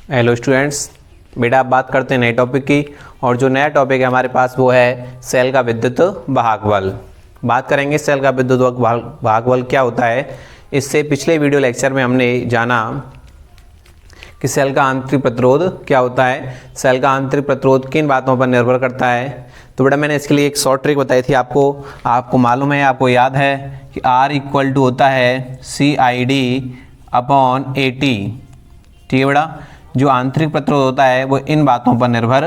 Hello students, बेटा आप बात करते हैं नए टॉपिक की। और जो नया टॉपिक है हमारे पास वो है सेल का विद्युत वाहक बल। बात करेंगे सेल का विद्युत वाहक बल क्या होता है। इससे पिछले वीडियो लेक्चर में हमने जाना कि सेल का आंतरिक प्रतिरोध क्या होता है, सेल का आंतरिक प्रतिरोध किन बातों पर निर्भर करता है। तो बेटा मैंने इसके लिए एक शॉर्ट ट्रिक बताई थी आपको मालूम है, आपको याद है कि R इक्वल टू होता है CID/AT। ठीक है बेटा, जो आंतरिक प्रतिरोध होता है वो इन बातों पर निर्भर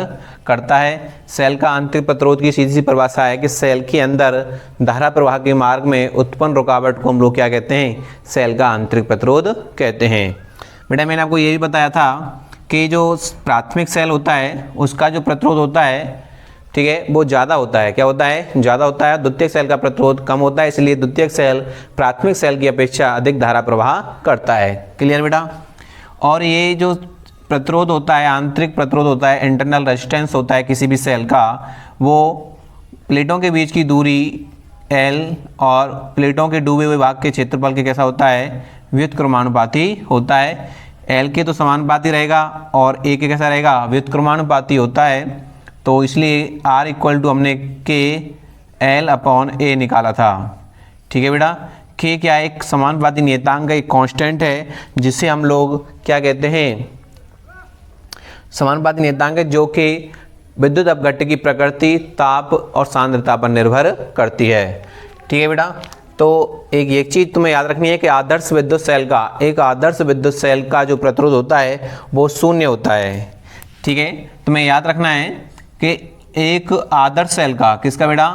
करता है। सेल का आंतरिक प्रतिरोध की सीधी सी परिभाषा है कि सेल के अंदर धारा प्रवाह के मार्ग में उत्पन्न रुकावट को हम लोग क्या कहते हैं, सेल का आंतरिक प्रतिरोध कहते हैं। बेटा मैंने आपको ये भी बताया था कि जो प्राथमिक सेल होता है उसका जो प्रतिरोध होता है, ठीक है, वो ज़्यादा होता है। क्या होता है? ज़्यादा होता है। द्वितीयक सेल का प्रतिरोध कम होता है, इसलिए द्वितीयक सेल प्राथमिक सेल की अपेक्षा अधिक धारा प्रवाह करता है। क्लियर बेटा? और ये जो प्रतिरोध होता है, आंतरिक प्रतिरोध होता है, इंटरनल रेजिस्टेंस होता है किसी भी सेल का, वो प्लेटों के बीच की दूरी L और प्लेटों के डूबे हुए भाग के क्षेत्रफल के कैसा होता है, व्युत्क्रमानुपाती होता है। L के तो समानुपाती रहेगा और A के कैसा रहेगा, व्युत्क्रमानुपाती होता है। तो इसलिए R इक्वल टू हमने KL/A निकाला था। ठीक है बेटा, K क्या है, एक समानुपाती नियतांक है, एक कांस्टेंट है, जिसे हम लोग क्या कहते हैं, समानुपाती नियतांक है, जो कि विद्युत अपघट्य की प्रकृति, ताप और सांद्रता पर निर्भर करती है। ठीक है बेटा, तो एक चीज़ तुम्हें याद रखनी है कि आदर्श विद्युत सेल का जो प्रतिरोध होता है वो शून्य होता है। ठीक है, तुम्हें याद रखना है कि एक आदर्श सेल का, किसका बेटा,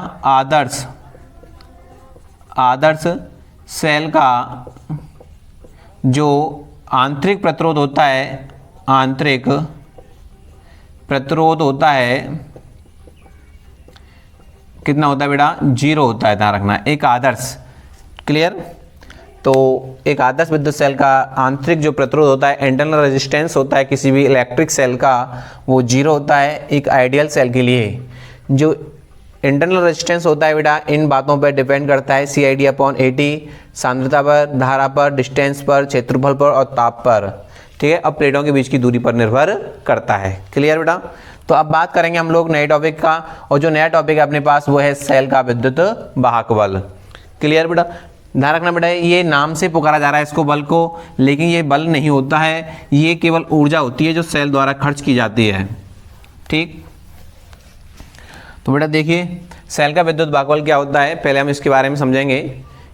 आदर्श सेल का जो आंतरिक प्रतिरोध होता है, आंतरिक प्रतिरोध होता है कितना होता है बेटा, 0 होता है, ध्यान रखना। एक आदर्श, क्लियर? तो एक आदर्श विद्युत सेल का आंतरिक जो प्रतिरोध होता है, इंटरनल रेजिस्टेंस होता है किसी भी इलेक्ट्रिक सेल का, वो 0 होता है। एक आइडियल सेल के लिए जो इंटरनल रेजिस्टेंस होता है बेटा, इन बातों पर डिपेंड करता है, CID/AT, सांद्रता पर, धारा पर, डिस्टेंस पर, क्षेत्रफल पर और ताप पर। ठीक है, अब प्लेटों के बीच की दूरी पर निर्भर करता है। क्लियर बेटा? तो अब बात करेंगे हम लोग नए टॉपिक का, और जो नया टॉपिक है अपने पास वो है सेल का विद्युत वाहक बल। क्लियर बेटा? ध्यान रखना बेटा, ये नाम से पुकारा जा रहा है इसको बल को, लेकिन ये बल नहीं होता है, ये केवल ऊर्जा होती है जो सेल द्वारा खर्च की जाती है। ठीक, तो बेटा देखिए सेल का विद्युत वाहक बल क्या होता है, पहले हम इसके बारे में समझेंगे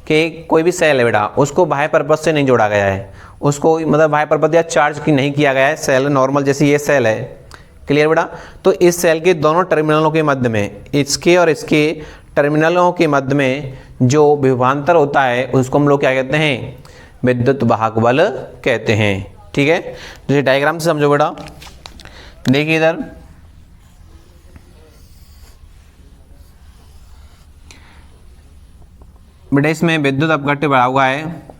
कि कोई भी सेल है बेटा, उसको बाह्य पर्पज से नहीं जोड़ा गया है, उसको मतलब बाह्य पर्पज या चार्ज की नहीं किया गया है। सेल नॉर्मल जैसे ये सेल है, क्लियर बेटा? तो इस सेल के दोनों टर्मिनलों के मध्य में, इसके और इसके टर्मिनलों के मध्य में जो विभवांतर होता है उसको हम लोग क्या कहते हैं, विद्युत वाहक बल कहते हैं। ठीक है, तो डायग्राम से समझो बेटा। देखिए इधर बेटा, इसमें विद्युत अपघट्य बढ़ा हुआ है,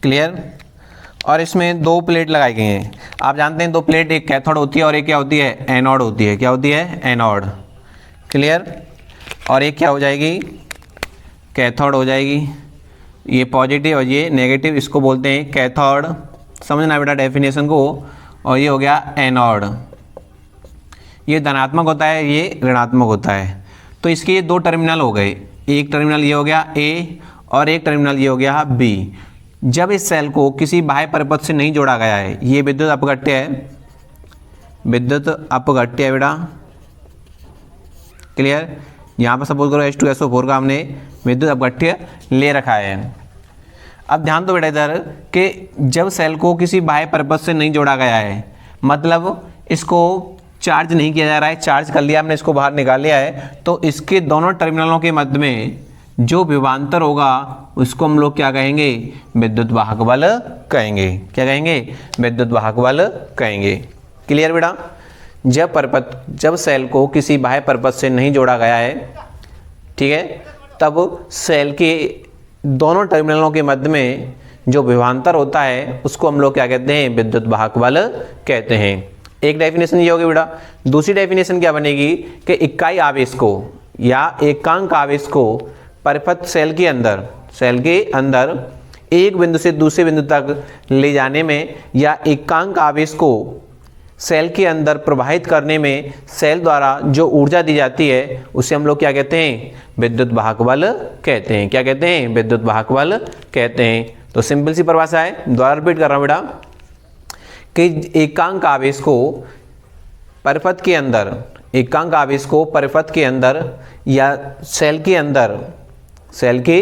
क्लियर? और इसमें दो प्लेट लगाई गई हैं। आप जानते हैं दो प्लेट, एक कैथोड होती है और एक क्या होती है, एनोड होती है। क्या होती है? एनोड। क्लियर? और एक क्या हो जाएगी, कैथोड हो जाएगी। ये पॉजिटिव और ये नेगेटिव, इसको बोलते हैं कैथोड। समझना बेटा डेफिनेशन को। और ये हो गया एनोड, ये धनात्मक होता है, ये ऋणात्मक होता है। तो इसके ये दो टर्मिनल हो गए, एक टर्मिनल ये हो गया A और एक टर्मिनल ये हो गया B। जब इस सेल को किसी बाह्य परिपथ से नहीं जोड़ा गया है, ये विद्युत अपघट्य है, विद्युत अपघट्य है बेटा। क्लियर? यहाँ पर सपोज करो H2SO4 का हमने विद्युत अपघट्य ले रखा है। अब ध्यान दो बेटा इधर कि जब सेल को किसी बाह्य परिपथ से नहीं जोड़ा गया है, मतलब इसको चार्ज नहीं किया जा रहा है, चार्ज कर लिया हमने, इसको बाहर निकाल लिया है, तो इसके दोनों टर्मिनलों के मध्य में जो विभवांतर होगा उसको हम लोग क्या कहेंगे, विद्युत वाहक बल कहेंगे। क्या कहेंगे? विद्युत वाहक बल कहेंगे। क्लियर बेटा? जब सेल को किसी बाह्य परिपथ से नहीं जोड़ा गया है, ठीक है, तब सेल के दोनों टर्मिनलों के मध्य में जो विभवांतर होता है उसको हम लोग क्या कहते हैं, विद्युत वाहक बल कहते हैं। एक डेफिनेशन ये होगी बेटा। दूसरी डेफिनेशन क्या बनेगी कि इकाई आवेश को या एकांक आवेश को परिपथ सेल के अंदर एक बिंदु से दूसरे बिंदु तक ले जाने में या एकांक आवेश को सेल के अंदर प्रवाहित करने में सेल द्वारा जो ऊर्जा दी जाती है उसे हम लोग क्या कहते हैं, विद्युत वाहक बल कहते हैं। क्या कहते हैं, विद्युत वाहक बल कहते हैं। तो सिंपल सी परिभाषा है, दोबारा रिपीट कर रहा हूं बेटा, कि एकांक आवेश को परिपथ के अंदर, एकांक आवेश को परिपथ के अंदर या सेल के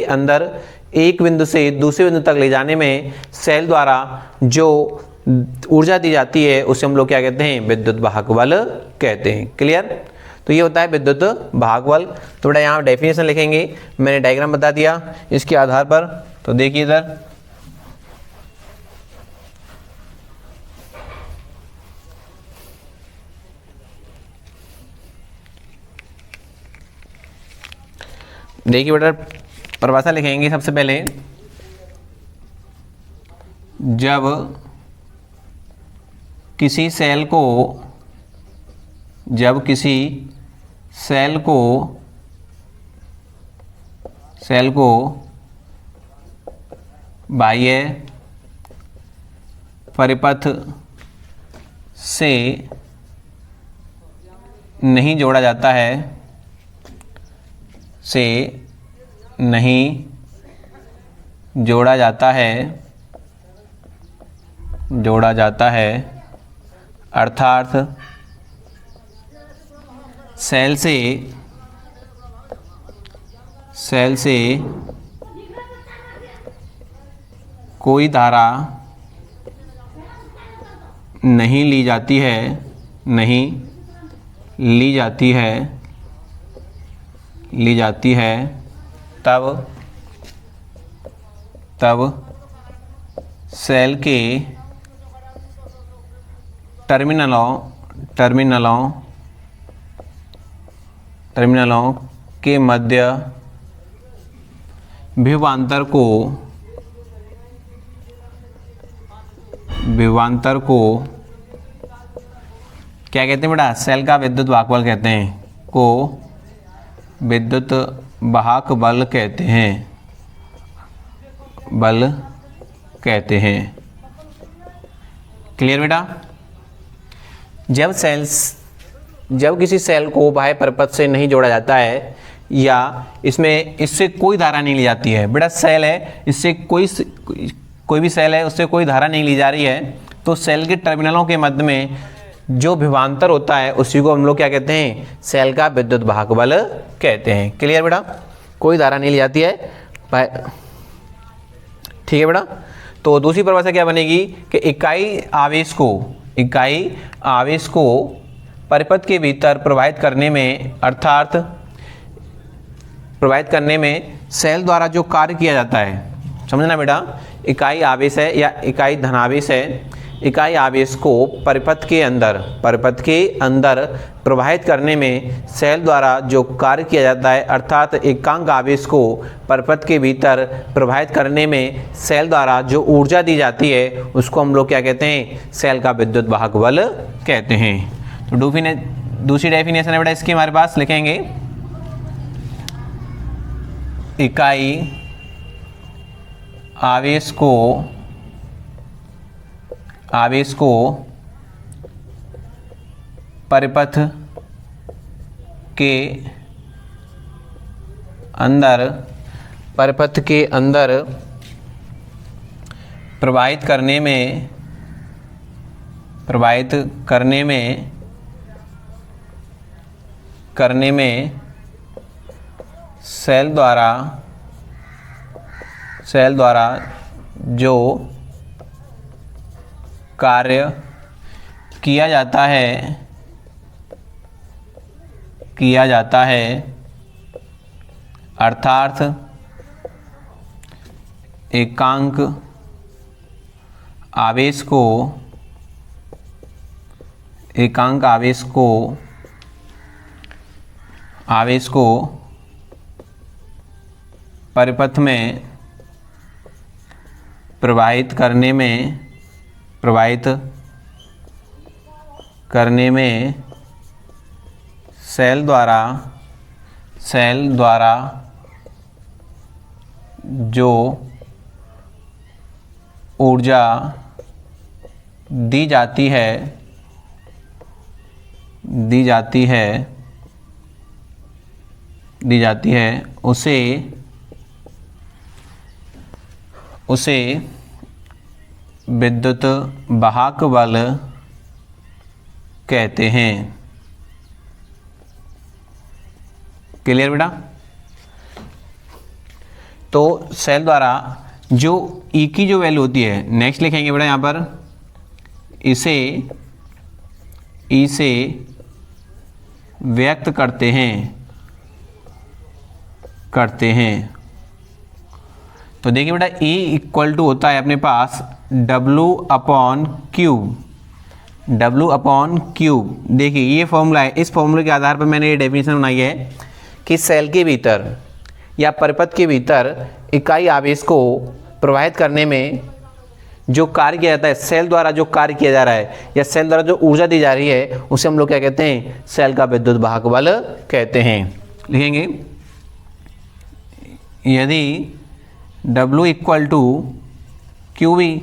अंदर एक बिंदु से दूसरे बिंदु तक ले जाने में सेल द्वारा जो ऊर्जा दी जाती है उसे हम लोग क्या कहते हैं, विद्युत वाहक बल कहते हैं। क्लियर। तो ये होता है विद्युत वाहक बल। तो बेटा यहाँ डेफिनेशन लिखेंगे, मैंने डायग्राम बता दिया इसके आधार पर। तो देखिए इधर, देखिए बेटा परिभाषा लिखेंगे सबसे पहले, जब किसी सेल को बाह्य परिपथ से नहीं जोड़ा जाता है, जोड़ा जाता है, अर्थात सेल से कोई धारा नहीं ली जाती है, तब सेल के टर्मिनलों के मध्य विभवांतर को क्या कहते हैं बेटा, सेल का विद्युत वाहक बल कहते हैं, को विद्युत वाहक बल कहते हैं। क्लियर बेटा। जब किसी सेल को बाह्य परिपथ से नहीं जोड़ा जाता है या इससे कोई धारा नहीं ली जाती है, बेटा सेल है, इससे कोई भी सेल है, उससे कोई धारा नहीं ली जा रही है, तो सेल के टर्मिनलों के मध्य में जो विभवांतर होता है उसी को हम लोग क्या कहते हैं, सेल का विद्युत वाहक बल कहते हैं। क्लियर बेटा, कोई धारा नहीं ली जाती है, ठीक है बेटा। तो दूसरी परिभाषा क्या बनेगी कि इकाई आवेश को परिपथ के भीतर प्रवाहित करने में, अर्थात प्रवाहित करने में सेल द्वारा जो कार्य किया जाता है, समझना बेटा, इकाई आवेश है या इकाई धनावेश है, इकाई आवेश को परिपथ के अंदर प्रवाहित करने में सेल द्वारा जो कार्य किया जाता है, अर्थात एकांक आवेश को परिपथ के भीतर प्रवाहित करने में सेल द्वारा जो ऊर्जा दी जाती है उसको हम लोग क्या कहते हैं, सेल का विद्युत वाहक बल कहते हैं। तो दूसरी डेफिनेशन है बेटा इसकी हमारे पास लिखेंगे, इकाई आवेश को परिपथ के अंदर प्रवाहित करने में सेल द्वारा जो कार्य किया जाता है अर्थात एकांक आवेश को परिपथ में प्रवाहित करने में सेल द्वारा जो ऊर्जा दी जाती है उसे विद्युत वाहक बल कहते हैं। क्लियर बेटा? तो सेल द्वारा जो ई की जो वैल्यू होती है, नेक्स्ट लिखेंगे बेटा यहाँ पर, इसे व्यक्त करते हैं। तो देखिए बेटा E इक्वल टू होता है अपने पास W/Q। देखिए ये फॉर्मूला है, इस फॉर्मूले के आधार पर मैंने ये डेफिनेशन बनाई है कि सेल के भीतर या परिपथ के भीतर इकाई आवेश को प्रवाहित करने में जो कार्य किया जाता है, सेल द्वारा जो कार्य किया जा रहा है या सेल द्वारा जो ऊर्जा दी जा रही है, उसे हम लोग क्या कहते हैं? सेल का विद्युत वाहक बल कहते हैं। लिखेंगे यदि W equal to QV,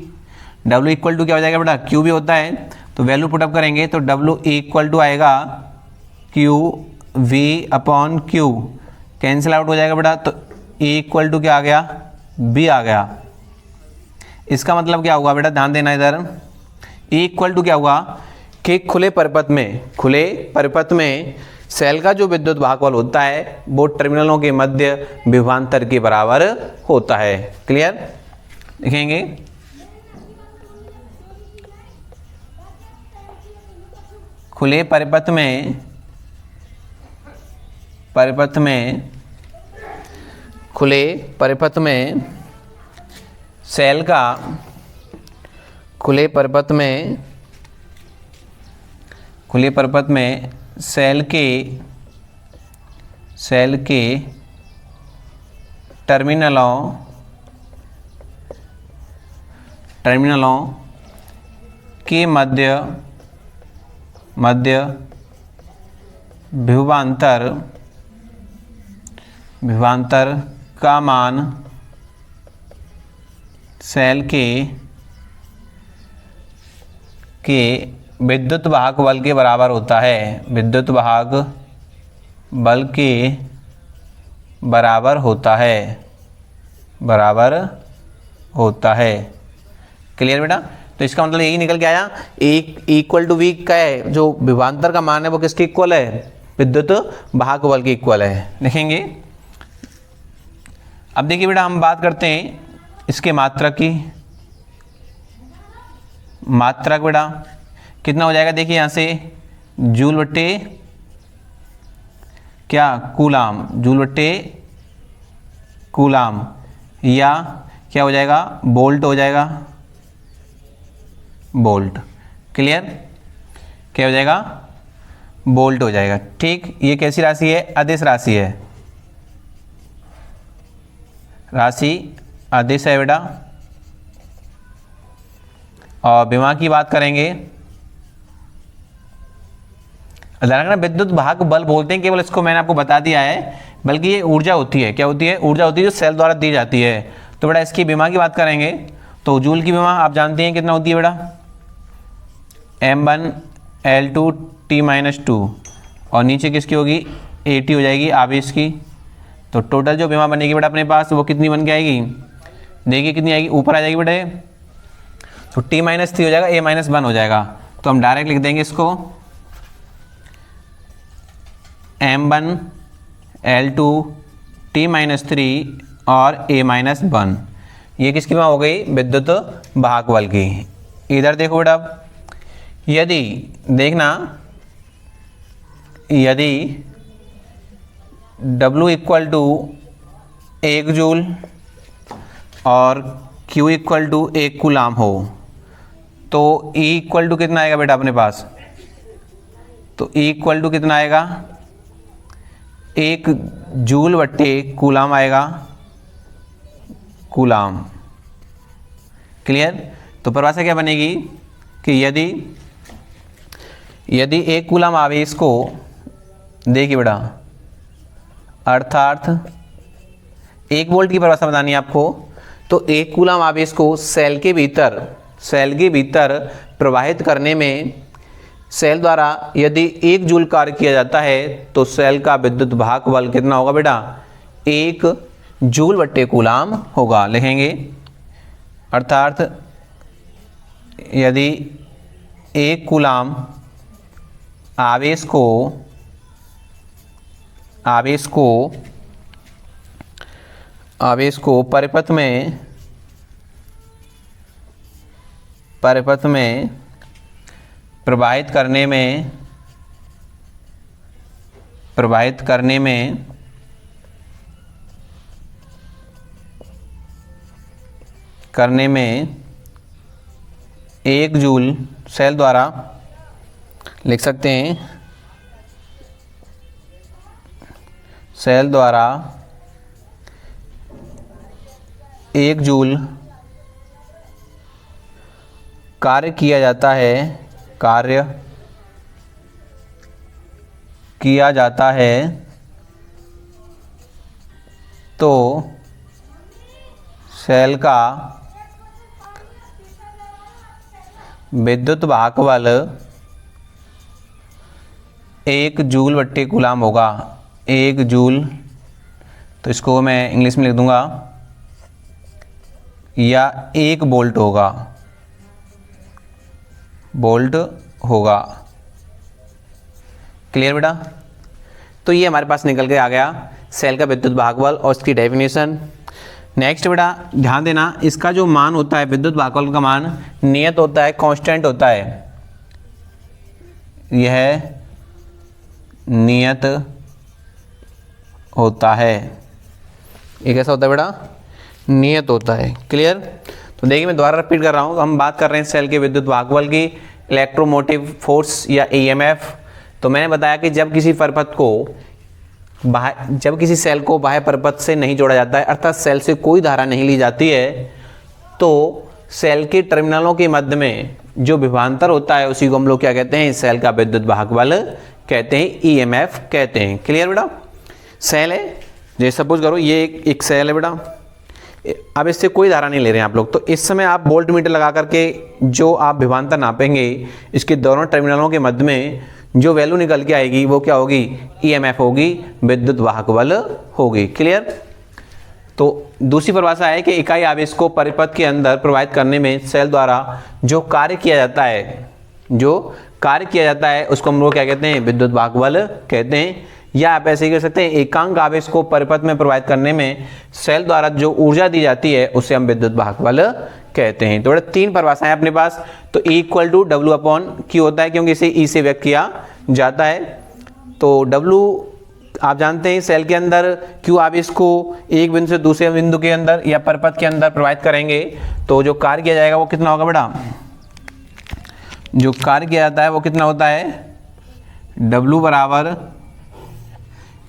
W equal to क्या हो जाएगा बेटा? QV होता है, तो वैल्यू पुटअप करेंगे तो W इक्वल टू आएगा QV/Q, कैंसिल आउट हो जाएगा बेटा, तो E इक्वल टू क्या आ गया? B आ गया। इसका मतलब क्या हुआ बेटा? ध्यान देना इधर। E इक्वल टू क्या हुआ कि खुले परिपथ में सेल का जो विद्युत वाहक बल होता है वो टर्मिनलों के मध्य विभवांतर के बराबर होता है। क्लियर? लिखेंगे खुले परिपथ में सेल का खुले परिपथ में सेल के टर्मिनलों के मध्य विभवांतर का मान सेल के विद्युत वाहक बल के बराबर होता है। विद्युत वाहक बल के बराबर होता है। क्लियर बेटा? तो इसका मतलब यही निकल के आया, इक्वल टू वी का है, जो विभवांतर का मान है वो किसके इक्वल है? विद्युत वाहक बल के इक्वल है। लिखेंगे अब देखिए बेटा, हम बात करते हैं इसके मात्रक की। मात्रक बेटा कितना हो जाएगा? देखिए यहाँ से जूल बट्टे क्या? कूलाम, या क्या हो जाएगा? बोल्ट हो जाएगा, बोल्ट। क्लियर? क्या हो जाएगा? बोल्ट हो जाएगा। ठीक, ये कैसी राशि है? अदिश राशि है, राशि अदिश है बेटा। और विमा की बात करेंगे, विद्युत वाहक बल बोलते हैं केवल इसको, मैंने आपको बता दिया है, बल्कि ये ऊर्जा होती है। क्या होती है? ऊर्जा होती है जो सेल द्वारा दी जाती है। तो बेटा इसकी विमा की बात करेंगे तो जूल की विमा आप जानते हैं कितना होती है बेटा? M1L2T-2, और नीचे किसकी होगी? AT हो जाएगी आवेश की। तो टोटल जो विमा बनेगी बेटा अपने पास वो कितनी बन के आएगी? देखिए कितनी आएगी, ऊपर आ जाएगी बेटा, तो T-3 हो जाएगा, A-1 हो जाएगा। तो हम डायरेक्ट लिख देंगे इसको M1L2T-3 और A-1। ये किसकी विमा हो गई? विद्युत वाहक बल की। इधर देखो बेटा, यदि W इक्वल टू 1 जूल और Q इक्वल टू 1 कूलाम हो, तो E इक्वल टू कितना आएगा बेटा अपने पास? तो E इक्वल टू कितना आएगा? 1 जूल बट्टे कूलाम आएगा, कूलाम। क्लियर? तो परिभाषा क्या बनेगी कि यदि 1 कूलाम आवेश को, देखिए बेटा, अर्थात 1 वोल्ट की परिभाषा बतानी है आपको, तो 1 कूलम आवेश को सेल के भीतर प्रवाहित करने में सेल द्वारा यदि 1 जूल कार्य किया जाता है तो सेल का विद्युत वाहक बल कितना होगा बेटा? 1 जूल बट्टे कूलम होगा। लिखेंगे अर्थात यदि 1 कूलम आवेश को परिपथ में प्रवाहित करने में 1 जूल सेल द्वारा लिख सकते हैं, सेल द्वारा 1 जूल कार्य किया जाता है तो सेल का विद्युत वाहक बल 1 जूल बट्टे कूलम होगा। 1 जूल, तो इसको मैं इंग्लिश में लिख दूंगा, या 1 वोल्ट होगा। क्लियर बेटा? तो ये हमारे पास निकल के आ गया सेल का विद्युत वाहक बल और इसकी डेफिनेशन। नेक्स्ट बेटा ध्यान देना, इसका जो मान होता है विद्युत वाहक बल का मान नियत होता है, कांस्टेंट होता है। यह नियत होता है। ये कैसा होता है बेटा? नियत होता है। क्लियर? तो देखिए मैं दोबारा रिपीट कर रहा हूँ, हम बात कर रहे हैं सेल के विद्युत वाहक बल की, इलेक्ट्रोमोटिव फोर्स या ईएमएफ। तो मैंने बताया कि जब किसी सेल को बाह्य परिपथ से नहीं जोड़ा जाता है, अर्थात सेल से कोई धारा नहीं ली जाती है, तो सेल के टर्मिनलों के मध्य में जो विभवांतर होता है उसी को हम लोग क्या कहते हैं? सेल का विद्युत वाहक बल कहते हैं, ईएमएफ कहते हैं। क्लियर बेटा? सेल है, जैसे सपोज करो ये एक सेल है बेटा, अब इससे कोई धारा नहीं ले रहे हैं आप लोग, तो इस समय आप वोल्ट मीटर लगा करके जो आप विभवांतर नापेंगे, इसके दोनों टर्मिनलों के मध्य में जो वैल्यू निकल के आएगी वो क्या होगी? ईएमएफ होगी, विद्युत वाहक बल होगी। क्लियर? तो दूसरी परिभाषा है कि इकाई आवेश को परिपथ के अंदर प्रवाहित करने में सेल द्वारा जो कार्य किया जाता है उसको हम लोग क्या कहते हैं? विद्युत वाहक बल कहते हैं। या आप ऐसे ही कर सकते हैं, एकांक आवेश को परिपथ में प्रवाहित करने में सेल द्वारा जो ऊर्जा दी जाती है उसे हम विद्युत वाहक बल कहते हैं। तो बेटा 3 परिभाषाएं अपने पास। तो E equal to W upon Q होता है, क्योंकि इसे E से व्यक्त किया जाता है। तो W आप जानते हैं सेल के अंदर Q आवेश को एक बिंदु से दूसरे बिंदु के अंदर या परिपथ के अंदर प्रवाहित करेंगे तो जो कार्य किया जाएगा वो कितना होगा बेटा? जो कार्य किया जाता है वो कितना होता है? W बराबर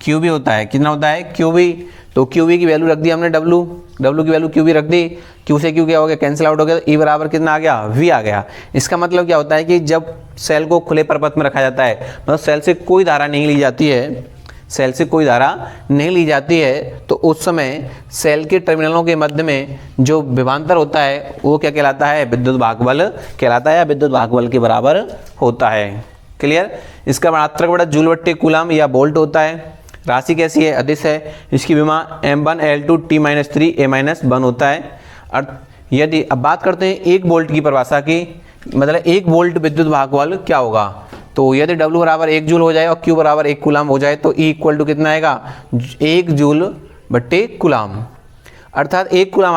QV होता है। कितना होता है? QV। तो QV की वैल्यू रख दी हमने, W की वैल्यू QV रख दी, Q से Q क्या हो गया? कैंसिल आउट हो गया। E बराबर कितना आ गया? V आ गया। इसका मतलब क्या होता है कि जब सेल को खुले परिपथ में रखा जाता है, मतलब सेल से कोई धारा नहीं ली जाती है, तो उस समय सेल के टर्मिनलों के मध्य में जो विभवांतर होता है वो क्या कहलाता है? विद्युत वाहक बल कहलाता है, या विद्युत वाहक बल के बराबर होता है। क्लियर? इसका मात्रक बड़ा जूल बट्टे कूलम या वोल्ट होता है। राशि कैसी है? अदिश है। इसकी विमा M1L2 T-3 A-1 होता है। यदि अब बात करते हैं 1 वोल्ट की परिभाषा की, मतलब 1 वोल्ट विद्युत वाहक बल क्या होगा? तो यदि W बराबर 1 जूल हो जाए और Q बराबर 1 कूलम हो जाए तो E इक्वल टू कितना आएगा? 1 जूल बट्टे कूलम। अर्थात 1 कूलम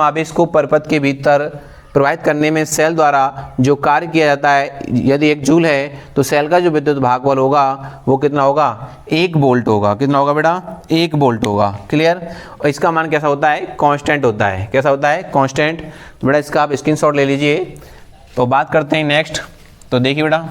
आवेश को परिपथ के भीतर प्रवाहित करने में सेल द्वारा जो कार्य किया जाता है, यदि 1 जूल है तो सेल का जो विद्युत वाहक बल होगा वो कितना होगा? 1 वोल्ट होगा। कितना होगा बेटा? 1 वोल्ट होगा। क्लियर? और इसका मान कैसा होता है? कांस्टेंट होता है। कैसा होता है? कांस्टेंट। तो बेटा इसका आप स्क्रीनशॉट ले लीजिए। तो बात करते हैं नेक्स्ट। तो देखिए बेटा,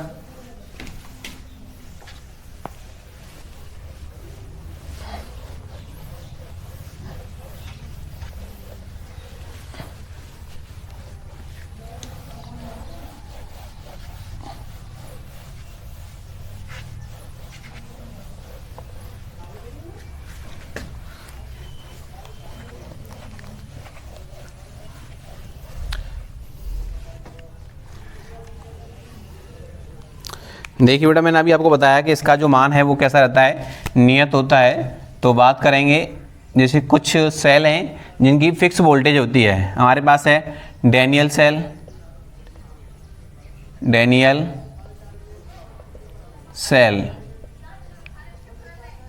देखिए बेटा, मैंने अभी आपको बताया कि इसका जो मान है वो कैसा रहता है, नियत होता है। तो बात करेंगे, जैसे कुछ सेल हैं जिनकी फिक्स वोल्टेज होती है। हमारे पास है डैनियल सेल, डैनियल सेल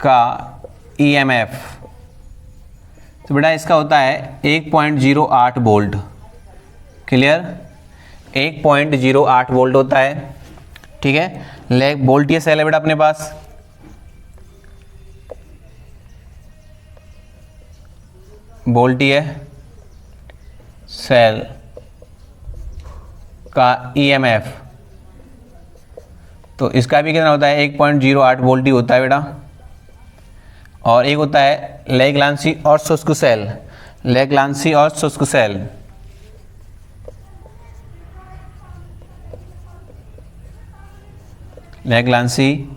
का ईएमएफ, तो बेटा इसका होता है 1.08 वोल्ट। क्लियर, 1.08 वोल्ट होता है। ठीक है, लेग वोल्टीय सेल है बेटा अपने पास, वोल्टीय सेल का ईएमएफ, तो इसका भी कितना होता है, 1.08 वोल्ट ही होता है बेटा। और एक होता है लेग्लांसी और शुष्क सेल, लेग्लांसी और शुष्क सेल, लेग्लांसी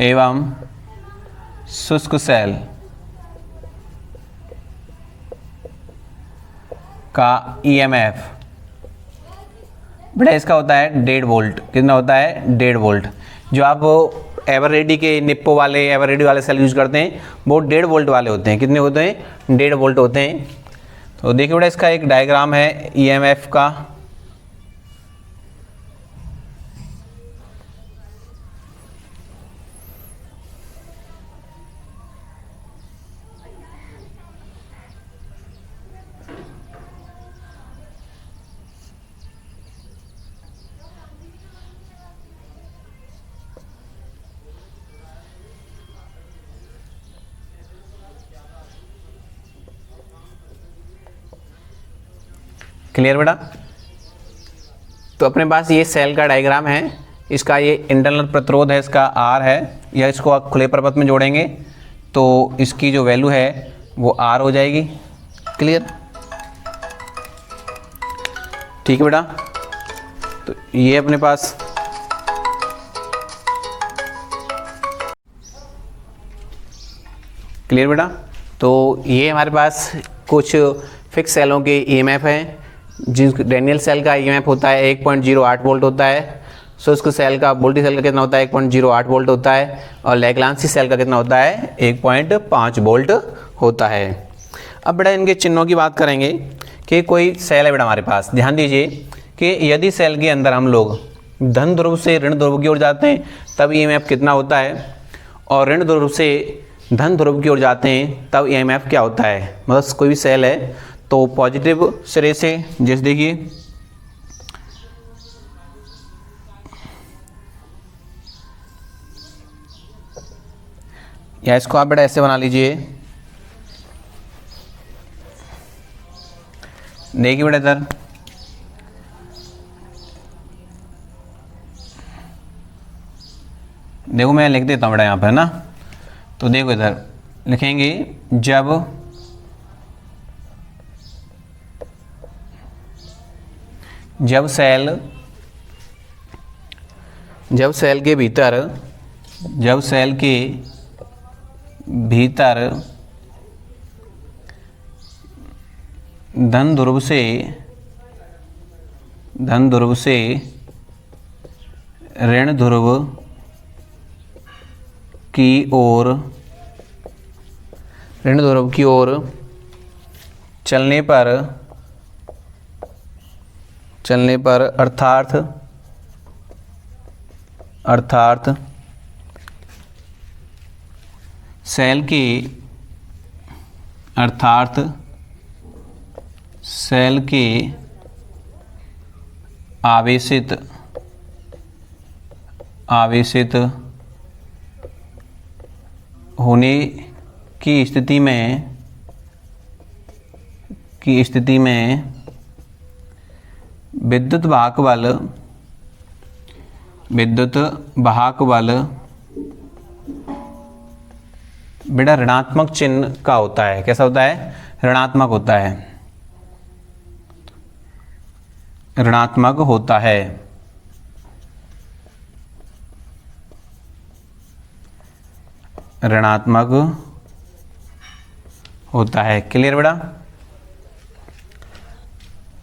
एवं शुष्क सेल का ईएमएफ बेटा इसका होता है 1.5 वोल्ट। कितना होता है, 1.5 वोल्ट। जो आप एवररेडी के निप्पो वाले, एवररेडी वाले सेल यूज करते हैं वो 1.5 वोल्ट वाले होते हैं। कितने होते हैं, 1.5 वोल्ट होते हैं। तो देखिए बेटा, इसका एक डायग्राम है ईएमएफ का। क्लियर बेटा, तो अपने पास ये सेल का डायग्राम है। इसका ये इंटरनल प्रतिरोध है, इसका R है, या इसको आप खुले प्रपथ में जोड़ेंगे तो इसकी जो वैल्यू है वो R हो जाएगी। क्लियर, ठीक है बेटा। तो ये अपने पास क्लियर बेटा, तो ये हमारे पास कुछ फिक्स सेलों के ईएमएफ हैं। जिस डैनियल सेल का ईएमएफ होता है 1.08 वोल्ट होता है, शुष्क सेल का, वोल्टी सेल का कितना होता है, 1.08 वोल्ट होता है, और लेग्लांसी सेल का कितना होता है, 1.5 वोल्ट होता है। अब बेटा इनके चिन्हों की बात करेंगे कि कोई सेल है बेटा हमारे पास, ध्यान दीजिए कि यदि सेल के अंदर हम लोग धन ध्रुव से ऋण ध्रुव की ओर जाते हैं तब ईएमएफ कितना होता है, और ऋण ध्रुव से धन ध्रुव की ओर जाते हैं तब ईएमएफ क्या होता है। मतलब कोई भी सेल है तो पॉजिटिव सिरे से, जैसे देखिए या इसको आप बेटा ऐसे बना लीजिए। देखिए बेटा इधर देखो, मैं लिख देता हूँ बेटा यहाँ पर ना। तो देखो इधर लिखेंगे, जब सेल के भीतर धन ध्रुव से ऋण ध्रुव की ओर चलने पर अर्थात सेल के आवेशित होने की स्थिति में विद्युत वाहक बल बेटा ऋणात्मक चिन्ह का होता है। कैसा होता है, ऋणात्मक होता है, ऋणात्मक होता है। ऋणात्मक होता है। क्लियर बेटा,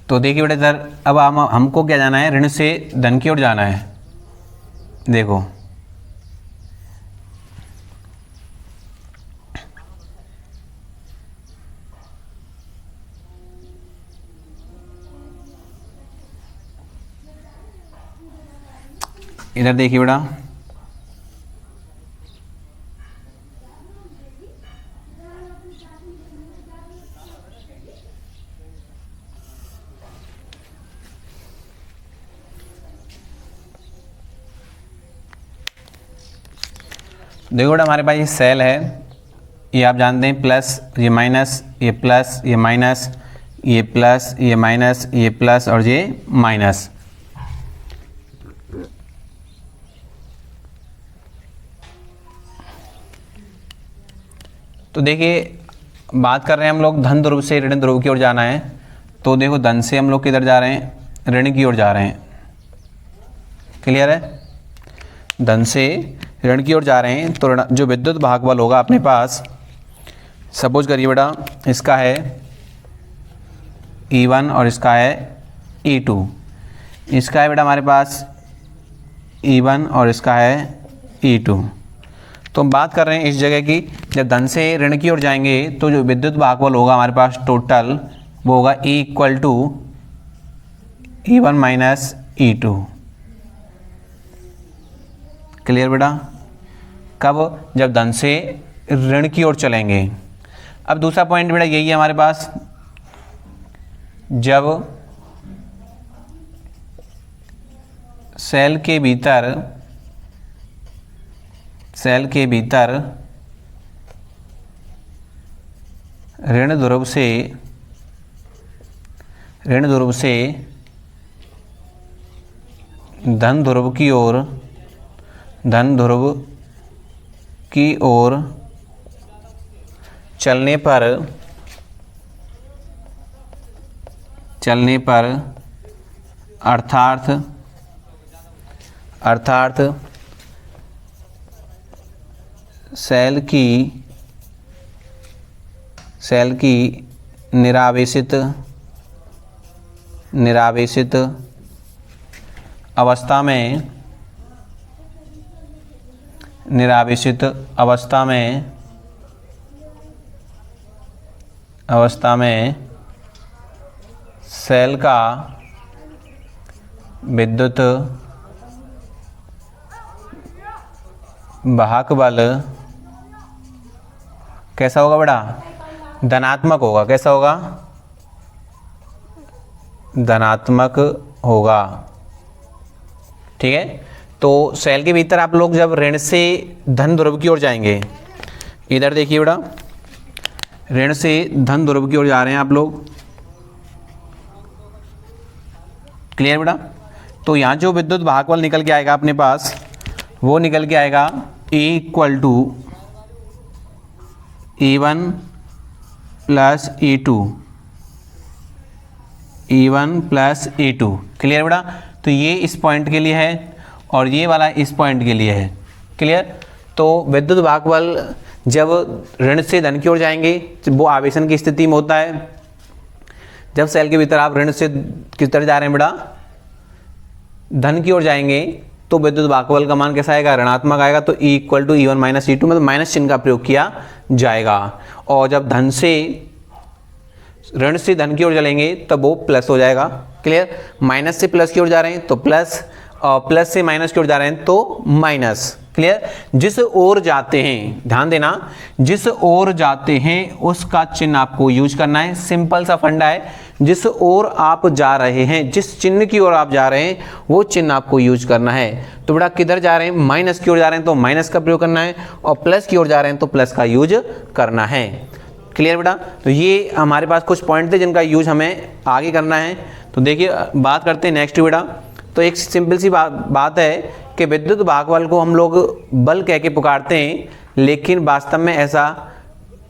तो देखिए बेटा इधर अब हमको क्या जाना है, ऋण से धन की ओर जाना है। देखो इधर देखिए बेटा, देखो बेटा हमारे पास ये सेल है, ये आप जानते हैं प्लस, ये माइनस, ये प्लस, ये माइनस, ये प्लस, ये माइनस, ये प्लस और ये माइनस। तो देखिए बात कर रहे हैं हम लोग धन ध्रुव से ऋण ध्रुव की ओर जाना है, तो देखो धन से हम लोग किधर जा रहे हैं, ऋण की ओर जा रहे हैं। क्लियर है? धन से ऋण की ओर जा रहे हैं, तो जो विद्युत भागबल होगा अपने पास, सपोज करिए बेटा इसका है E1 और इसका है E2। इसका है बेटा हमारे पास E1 और इसका है E2। तो हम बात कर रहे हैं इस जगह की, जब धन से ऋण की ओर जाएंगे तो जो विद्युत भागबल होगा हमारे पास टोटल वो होगा E equal to E1 minus E2। Clear बेटा? कब? जब धन से ऋण की ओर चलेंगे। अब दूसरा पॉइंट बेटा यही है हमारे पास, जब सेल के भीतर ऋण ध्रुव से धन ध्रुव की ओर चलने पर अर्थात सेल की निरावेशित अवस्था में सेल का विद्युत वाहक बल कैसा होगा बेटा? धनात्मक होगा। कैसा होगा? धनात्मक होगा। ठीक है? तो सेल के भीतर आप लोग जब ऋण से धन ध्रुव की ओर जाएंगे, इधर देखिए बेटा, ऋण से धन ध्रुव की ओर जा रहे हैं आप लोग। क्लियर बेटा? तो यहाँ जो विद्युत भागबल निकल के आएगा अपने पास, वो निकल के आएगा E equal to E1 plus E2। E1 plus E2। Clear बेटा? तो ये इस पॉइंट के लिए है और ये वाला इस पॉइंट के लिए है। क्लियर? तो विद्युत भागबल जब ऋण से धन की ओर जाएंगे वो आवेशन की स्थिति में होता है। जब सेल के भीतर आप ऋण से किस तरह जा रहे हैं बेटा? धन की ओर जाएंगे तो विद्युत भागबल का मान कैसा आएगा? ऋणात्मक आएगा। तो E equal to E1 minus E2, मतलब माइनस चिन्ह का प्रयोग किया जाएगा। और जब धन से ऋण से धन की ओर चलेंगे तब वो प्लस हो जाएगा। क्लियर? माइनस से प्लस की ओर जा रहे हैं तो प्लस, और प्लस से माइनस की ओर जा रहे हैं तो माइनस। क्लियर? जिस ओर जाते हैं, ध्यान देना, जिस ओर जाते हैं उसका चिन्ह आपको यूज करना है। सिंपल सा फंडा है, जिस ओर आप जा रहे हैं, जिस चिन्ह की ओर आप जा रहे हैं वो चिन्ह आपको यूज करना है। तो बेटा किधर जा रहे हैं? माइनस की ओर जा रहे हैं तो माइनस का प्रयोग करना है, और प्लस की ओर जा रहे हैं तो प्लस का यूज करना है। क्लियर बेटा? तो ये हमारे पास कुछ पॉइंट थे जिनका यूज हमें आगे करना है। तो देखिए बात करते हैं नेक्स्ट बेटा। तो एक सिंपल सी बात है कि विद्युत भागबल को हम लोग बल कह के पुकारते हैं, लेकिन वास्तव में ऐसा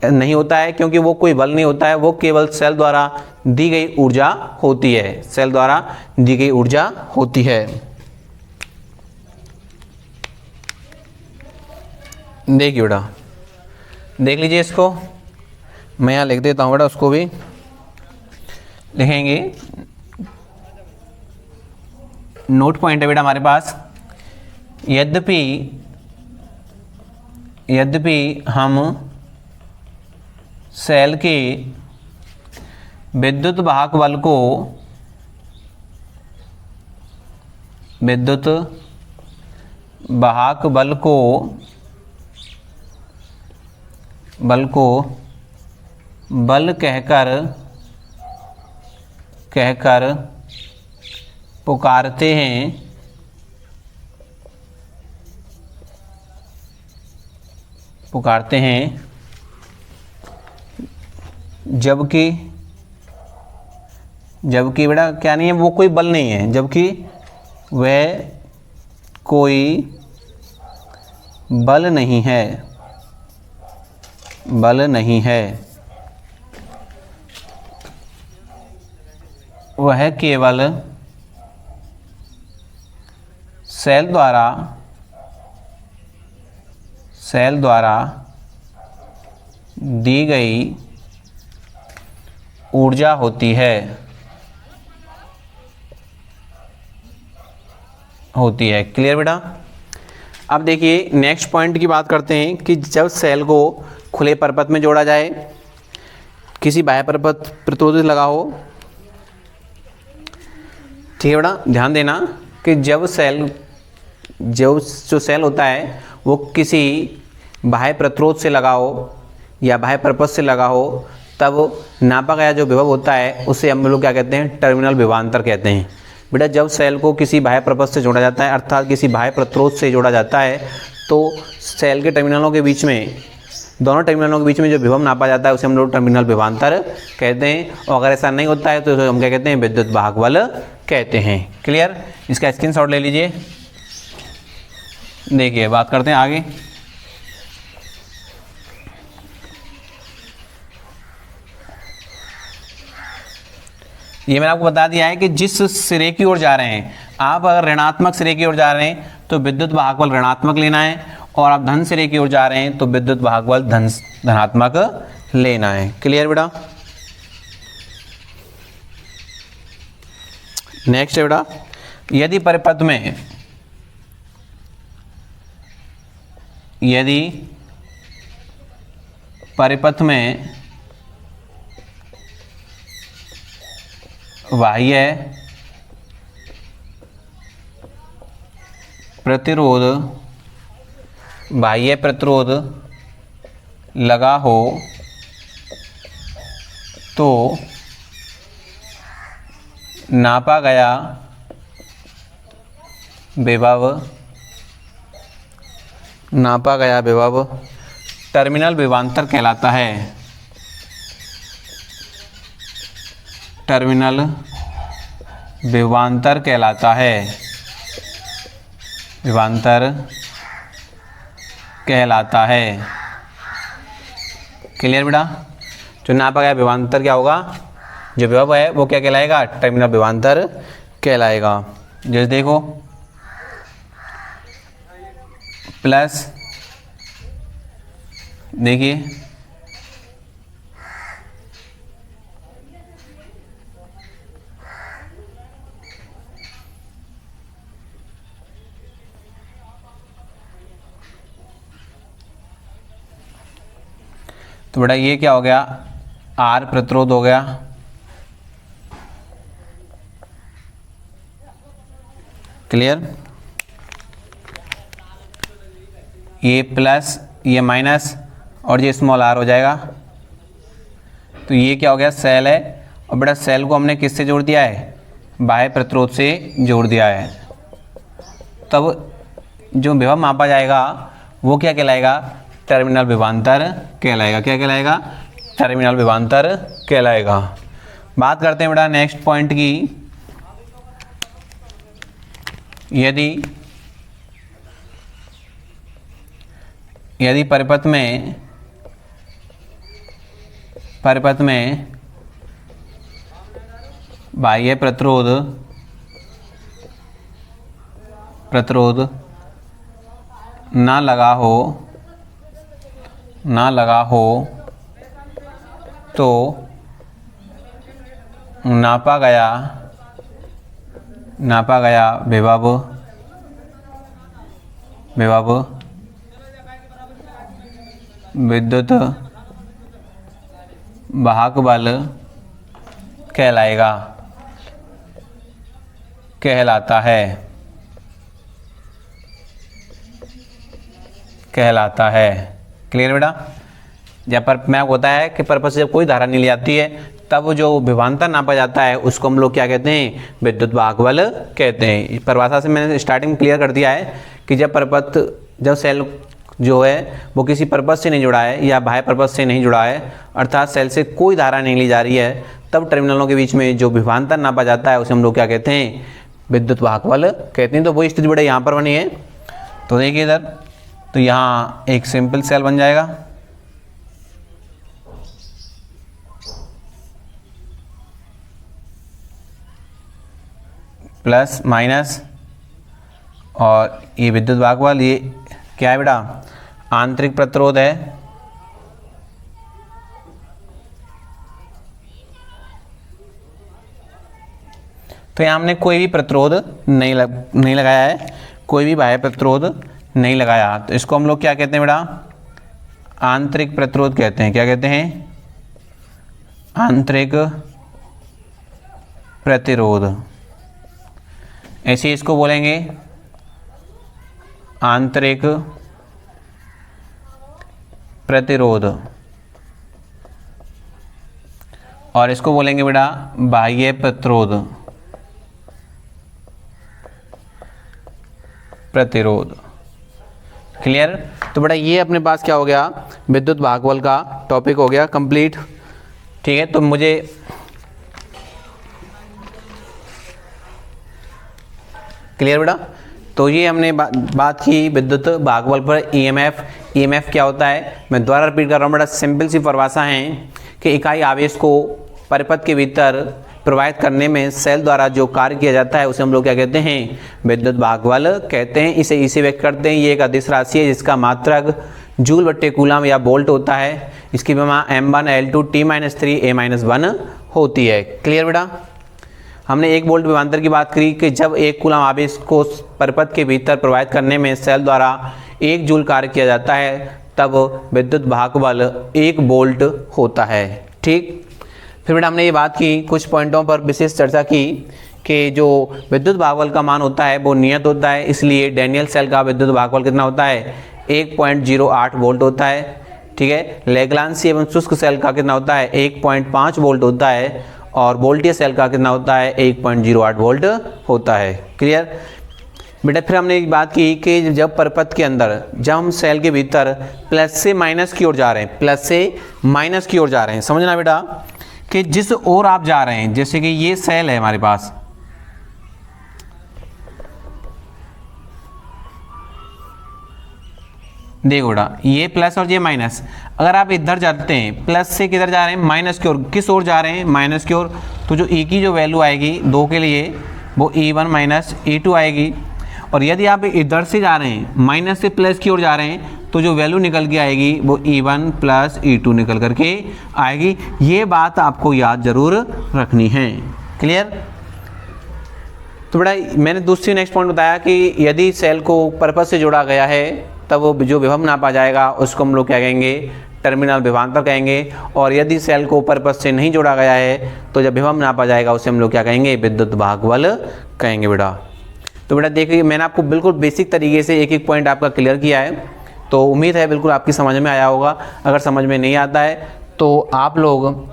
नहीं होता है, क्योंकि वो कोई बल नहीं होता है, वो केवल सेल द्वारा दी गई ऊर्जा होती है। सेल द्वारा दी गई ऊर्जा होती है। देखिए बेटा, देख लीजिए इसको, मैं यहाँ लिख देता हूँ बेटा, उसको भी लिखेंगे। नोट पॉइंट है बेटा हमारे पास यद्यपि हम सेल के विद्युत वाहक बल को बल कहकर पुकारते हैं, जबकि बेटा क्या नहीं है, वो कोई बल नहीं है, जबकि वह कोई बल नहीं है, वह केवल सेल द्वारा दी गई ऊर्जा होती है। क्लियर बेटा। अब देखिए नेक्स्ट पॉइंट की बात करते हैं कि जब सेल को खुले परिपथ में जोड़ा जाए, किसी बाह्य परिपथ प्रतिरोध लगा हो, ठीक है बेटा, ध्यान देना कि जब जो सेल होता है वो किसी बाह्य प्रतिरोध से लगा हो या बाह्य परिपथ से लगा हो, तब नापा गया जो विभव होता है उसे हम लोग क्या कहते हैं, टर्मिनल विभवांतर कहते हैं। बेटा जब सेल को किसी बाह्य परिपथ से जोड़ा जाता है, अर्थात किसी बाह्य प्रतिरोध से जोड़ा जाता है, तो सेल के टर्मिनलों के बीच में, दोनों टर्मिनलों के बीच में जो विभव नापा जाता है उसे हम लोग टर्मिनल विभवांतर कहते हैं। और अगर ऐसा नहीं होता है तो हम क्या कहते हैं, विद्युत वाहक बल कहते हैं। क्लियर, इसका स्क्रीनशॉट ले लीजिए। देखिए बात करते हैं आगे। ये मैंने आपको बता दिया है कि जिस सिरे की ओर जा रहे हैं, आप अगर ऋणात्मक सिरे की ओर जा रहे हैं तो विद्युत वाहक बल ऋणात्मक लेना है, और आप धन सिरे की ओर जा रहे हैं तो विद्युत वाहक बल धनात्मक लेना है। क्लियर बेटा। नेक्स्ट है बेटा, यदि परिपथ में बाह्य प्रतिरोध लगा हो तो नापा गया विभव टर्मिनल विभवांतर कहलाता है। टर्मिनल विभवांतर कहलाता है। क्लियर बेटा। जो नापा गया विभवांतर क्या होगा, जो विभव है वो क्या कहलाएगा, टर्मिनल विभवांतर कहलाएगा। जैसे देखो प्लस, देखिए तो बेटा ये क्या हो गया, आर प्रतिरोध हो गया, क्लियर। ये प्लस, ये माइनस, और ये स्मॉल आर हो जाएगा। तो ये क्या हो गया, सेल है, और बेटा सेल को हमने किससे जोड़ दिया है, बाह्य प्रतिरोध से जोड़ दिया है। तब जो विभव मापा जाएगा वो क्या कहलाएगा, टर्मिनल विभवांतर कहलाएगा। क्या कहलाएगा, टर्मिनल विभवांतर कहलाएगा। बात करते हैं बेटा नेक्स्ट पॉइंट की। यदि परिपथ में बाह्य प्रतिरोध ना लगा हो तो नापा गया विभव विभव विद्युत वाहक बल कहलाता है। क्लियर बेटा? जब पर मैप होता है कि पर्पस से जब कोई धारा नहीं ली जाती है तब जो विभवांतर नापा जाता है उसको हम लोग क्या कहते हैं? विद्युत वाहक बल कहते हैं। परिभाषा से मैंने स्टार्टिंग में क्लियर कर दिया है कि जब सेल जो है वो किसी पर्पस से नहीं जुड़ा है या बाह्य पर्पस से नहीं जुड़ा है, अर्थात सेल से कोई धारा नहीं ली जा रही है, तब टर्मिनलों के बीच में जो विभवांतर नापा जाता है उसे हम लोग क्या कहते हैं? विद्युत वाहक बल कहते हैं। तो वही स्थिति बेटा यहाँ पर बनी है। तो देखिए इधर, तो यहाँ एक सिंपल सेल बन जाएगा, प्लस माइनस, और ये विद्युत वाहक बल, ये क्या है बेटा? आंतरिक प्रतिरोध है, तो यहाँ हमने कोई भी प्रतिरोध नहीं लगाया है, कोई भी बाह्य प्रतिरोध नहीं लगाया, तो इसको हम लोग क्या कहते हैं बेटा? आंतरिक प्रतिरोध कहते हैं। क्या कहते हैं? आंतरिक प्रतिरोध। ऐसे ही इसको बोलेंगे आंतरिक प्रतिरोध, और इसको बोलेंगे बेटा बाह्य प्रतिरोध। क्लियर? तो बेटा ये अपने पास क्या हो गया? विद्युत वाहक बल का टॉपिक हो गया कंप्लीट। ठीक है, तो मुझे क्लियर बेटा? तो ये हमने बात की विद्युत वाहक बल पर ईएमएफ क्या होता है। मैं दोबारा रिपीट कर रहा हूँ बेटा, सिंपल सी परिभाषा है कि इकाई आवेश को परिपथ के भीतर प्रवाहित करने में सेल द्वारा जो कार्य किया जाता है उसे हम लोग क्या कहते हैं? विद्युत वाहक बल कहते हैं। इसे व्यक्त करते हैं, ये एक अदिश राशि है जिसका मात्रक जूल बट्टे कूलम या वोल्ट होता है। इसकी विमा m1 L2 T-3 A-1 होती है। क्लियर बेटा? हमने 1 वोल्ट विभवांतर की बात करी कि जब 1 कूलम आवेश को परिपथ के भीतर प्रवाहित करने में सेल द्वारा 1 जूल कार्य किया जाता है तब विद्युत वाहक बल 1 वोल्ट होता है। ठीक, फिर बेटा हमने ये बात की, कुछ पॉइंटों पर विशेष चर्चा की कि जो विद्युत वाहक बल का मान होता है वो नियत होता है, इसलिए डैनियल सेल का विद्युत वाहक बल कितना होता है? 1.08 वोल्ट होता है। ठीक है, लेग्रांसी एवं शुष्क सेल का कितना होता है? 1.5 वोल्ट होता है, और वोल्टीय सेल का कितना होता है? 1.08 वोल्ट होता है। क्लियर बेटा? फिर हमने एक बात की कि जब परिपथ के अंदर, जब हम सेल के भीतर प्लस से माइनस की ओर जा रहे हैं, प्लस से माइनस की ओर जा रहे हैं, समझना बेटा कि जिस ओर आप जा रहे हैं, जैसे कि ये सेल है हमारे पास, देखो बेटा ये प्लस और ये माइनस, अगर आप इधर जाते हैं प्लस से किधर जा रहे हैं? माइनस की ओर। किस ओर जा रहे हैं? माइनस की ओर। तो जो ई की जो वैल्यू आएगी 2 के लिए वो E1 माइनस E2 आएगी, और यदि आप इधर से जा रहे हैं माइनस से प्लस की ओर जा रहे हैं तो जो वैल्यू निकल के आएगी वो E1 प्लस E2 निकल करके आएगी। ये बात आपको याद जरूर रखनी है। क्लियर? तो बेटा मैंने दूसरी नेक्स्ट पॉइंट बताया कि यदि सेल को पर्पस से जोड़ा गया है तब वो जो विभव नापा जाएगा उसको हम लोग क्या कहेंगे? टर्मिनल विभवांतर कहेंगे, और यदि सेल को पर्पस से नहीं जोड़ा गया है तो जब विभव नापा जाएगा उसे हम लोग क्या कहेंगे? विद्युत वाहक बल कहेंगे बेटा। तो बेटा देखिए मैंने आपको बिल्कुल बेसिक तरीके से एक एक पॉइंट आपका क्लियर किया है, तो उम्मीद है बिल्कुल आपकी समझ में आया होगा। अगर समझ में नहीं आता है तो आप लोग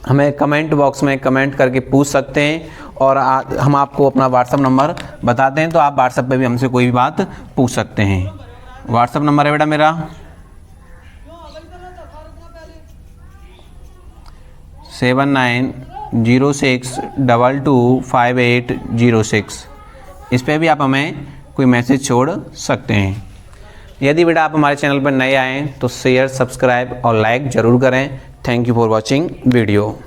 हमें कमेंट बॉक्स में कमेंट करके पूछ सकते हैं, और हम आपको अपना व्हाट्सअप नंबर बताते हैं, तो आप व्हाट्सअप पे भी हमसे कोई भी बात पूछ सकते हैं। व्हाट्सअप नंबर है बेटा मेरा 7906225806। इस पर भी आप हमें कोई मैसेज छोड़ सकते हैं। यदि बेटा आप हमारे चैनल पर नए आएँ तो शेयर, सब्सक्राइब और लाइक ज़रूर करें। Thank you for watching video.